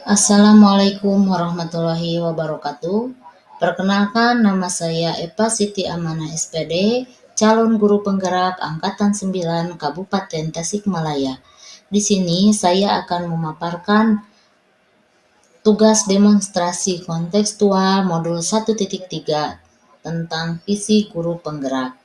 Assalamualaikum warahmatullahi wabarakatuh. Perkenalkan, nama saya Eva Siti Amanah SPD, calon guru penggerak Angkatan 9 Kabupaten Tasikmalaya. Di sini saya akan memaparkan tugas demonstrasi kontekstual modul 1.3 tentang visi guru penggerak.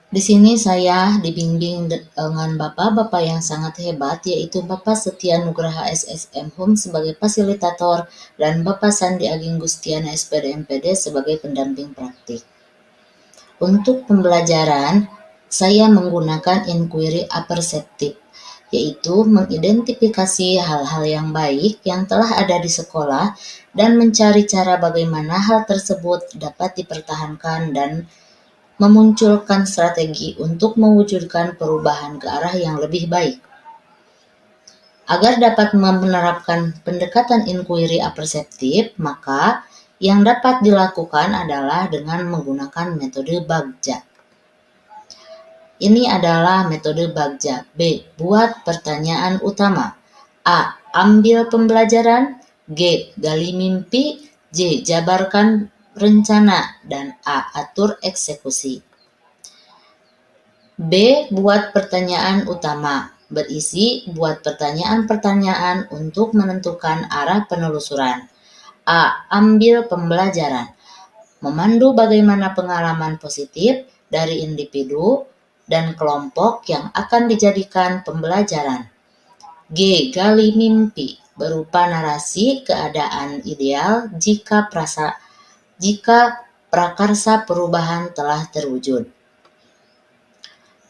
Di sini saya dibimbing dengan bapak-bapak yang sangat hebat, yaitu Bapak Setia Nugraha SSM Hum sebagai fasilitator dan Bapak Sandi Aging Gustiana SPD MPD sebagai pendamping praktik. Untuk pembelajaran, saya menggunakan inquiry aperceptif, yaitu mengidentifikasi hal-hal yang baik yang telah ada di sekolah dan mencari cara bagaimana hal tersebut dapat dipertahankan dan memunculkan strategi untuk mewujudkan perubahan ke arah yang lebih baik. Agar dapat menerapkan pendekatan inquiry aperceptif, maka yang dapat dilakukan adalah dengan menggunakan metode Bagja. Ini adalah metode Bagja. B. Buat pertanyaan utama. A. Ambil pembelajaran. G. Gali mimpi. J. Jabarkan rencana. Dan A. Atur eksekusi. B. Buat pertanyaan utama. Berisi buat pertanyaan-pertanyaan untuk menentukan arah penelusuran. A. Ambil pembelajaran. Memandu bagaimana pengalaman positif dari individu dan kelompok yang akan dijadikan pembelajaran. G. Gali mimpi. Berupa narasi keadaan ideal jika prakarsa perubahan telah terwujud.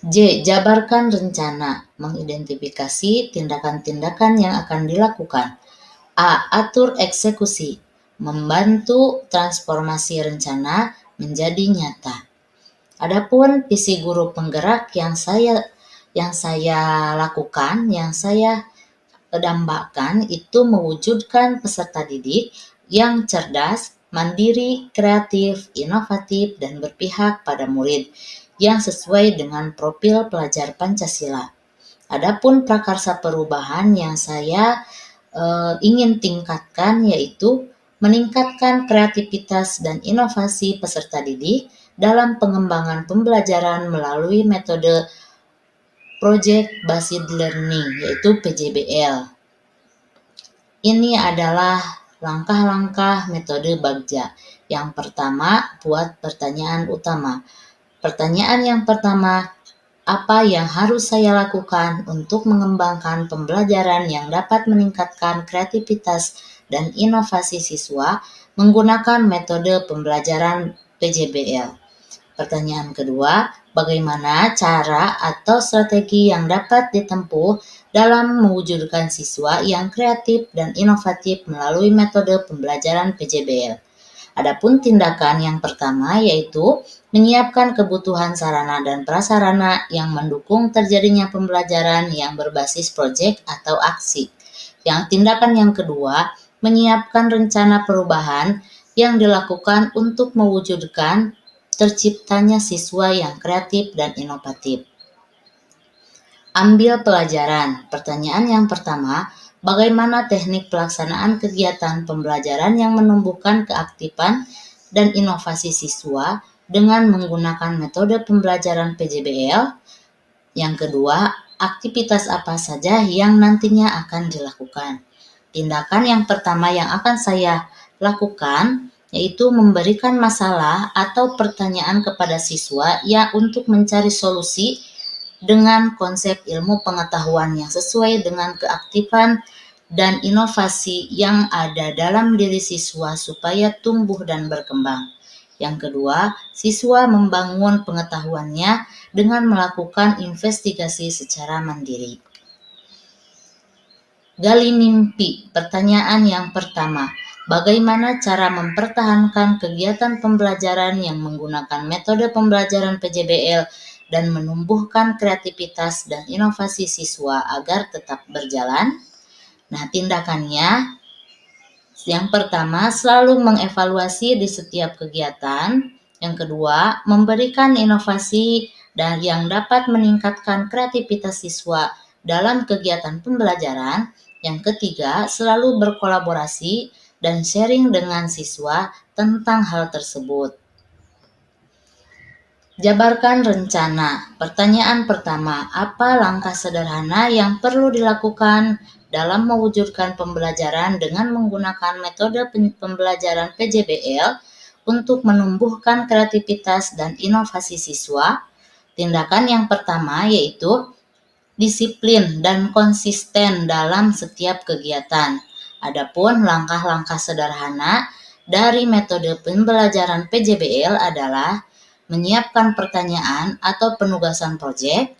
J. Jabarkan rencana, mengidentifikasi tindakan-tindakan yang akan dilakukan. A. Atur eksekusi, membantu transformasi rencana menjadi nyata. Adapun visi guru penggerak yang saya lakukan, yang saya dambakan itu mewujudkan peserta didik yang cerdas, mandiri, kreatif, inovatif, dan berpihak pada murid yang sesuai dengan profil pelajar Pancasila. Adapun prakarsa perubahan yang saya ingin tingkatkan yaitu meningkatkan kreativitas dan inovasi peserta didik dalam pengembangan pembelajaran melalui metode Project Based Learning, yaitu PJBL. Ini adalah langkah-langkah metode Bagja. Yang pertama, buat pertanyaan utama. Pertanyaan yang pertama, apa yang harus saya lakukan untuk mengembangkan pembelajaran yang dapat meningkatkan kreativitas dan inovasi siswa menggunakan metode pembelajaran PJBL? Pertanyaan kedua, bagaimana cara atau strategi yang dapat ditempuh dalam mewujudkan siswa yang kreatif dan inovatif melalui metode pembelajaran PJBL? Adapun tindakan yang pertama yaitu menyiapkan kebutuhan sarana dan prasarana yang mendukung terjadinya pembelajaran yang berbasis proyek atau aksi. Yang tindakan yang kedua, menyiapkan rencana perubahan yang dilakukan untuk mewujudkan terciptanya siswa yang kreatif dan inovatif. Ambil pelajaran. Pertanyaan yang pertama, bagaimana teknik pelaksanaan kegiatan pembelajaran yang menumbuhkan keaktifan dan inovasi siswa dengan menggunakan metode pembelajaran PJBL? Yang kedua, aktivitas apa saja yang nantinya akan dilakukan? Tindakan yang pertama yang akan saya lakukan yaitu memberikan masalah atau pertanyaan kepada siswa ya untuk mencari solusi dengan konsep ilmu pengetahuan yang sesuai dengan keaktifan dan inovasi yang ada dalam diri siswa supaya tumbuh dan berkembang. Yang kedua, siswa membangun pengetahuannya dengan melakukan investigasi secara mandiri. Gali mimpi. Pertanyaan yang pertama, bagaimana cara mempertahankan kegiatan pembelajaran yang menggunakan metode pembelajaran PJBL dan menumbuhkan kreativitas dan inovasi siswa agar tetap berjalan? Nah, tindakannya yang pertama, selalu mengevaluasi di setiap kegiatan. Yang kedua, memberikan inovasi dan yang dapat meningkatkan kreativitas siswa dalam kegiatan pembelajaran. Yang ketiga, selalu berkolaborasi dan sharing dengan siswa tentang hal tersebut. Jabarkan rencana. Pertanyaan pertama, apa langkah sederhana yang perlu dilakukan dalam mewujudkan pembelajaran dengan menggunakan metode pembelajaran PJBL untuk menumbuhkan kreativitas dan inovasi siswa? Tindakan yang pertama yaitu disiplin dan konsisten dalam setiap kegiatan. Adapun langkah-langkah sederhana dari metode pembelajaran PJBL adalah menyiapkan pertanyaan atau penugasan proyek,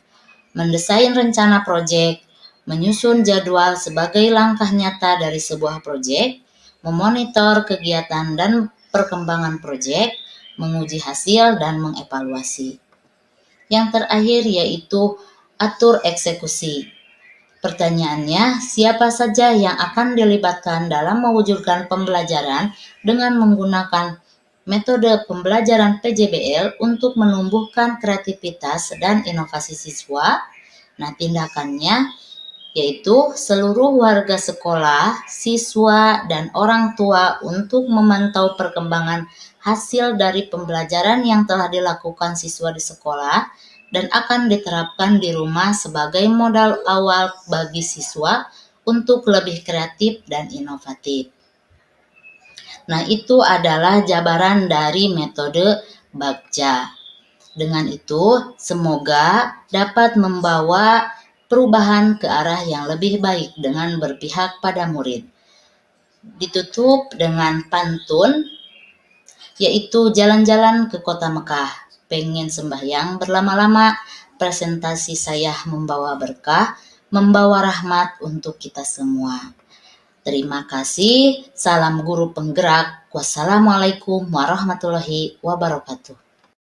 mendesain rencana proyek, menyusun jadwal sebagai langkah nyata dari sebuah proyek, memonitor kegiatan dan perkembangan proyek, menguji hasil dan mengevaluasi. Yang terakhir yaitu atur eksekusi. Pertanyaannya, siapa saja yang akan dilibatkan dalam mewujudkan pembelajaran dengan menggunakan metode pembelajaran PJBL untuk menumbuhkan kreativitas dan inovasi siswa? Nah, tindakannya yaitu seluruh warga sekolah, siswa, dan orang tua untuk memantau perkembangan hasil dari pembelajaran yang telah dilakukan siswa di sekolah dan akan diterapkan di rumah sebagai modal awal bagi siswa untuk lebih kreatif dan inovatif. Nah, itu adalah jabaran dari metode Bagja. Dengan itu, semoga dapat membawa perubahan ke arah yang lebih baik dengan berpihak pada murid. Ditutup dengan pantun, yaitu jalan-jalan ke kota Mekah. Pengen sembahyang berlama-lama, presentasi saya membawa berkah, membawa rahmat untuk kita semua. Terima kasih, salam guru penggerak. Wassalamualaikum warahmatullahi wabarakatuh.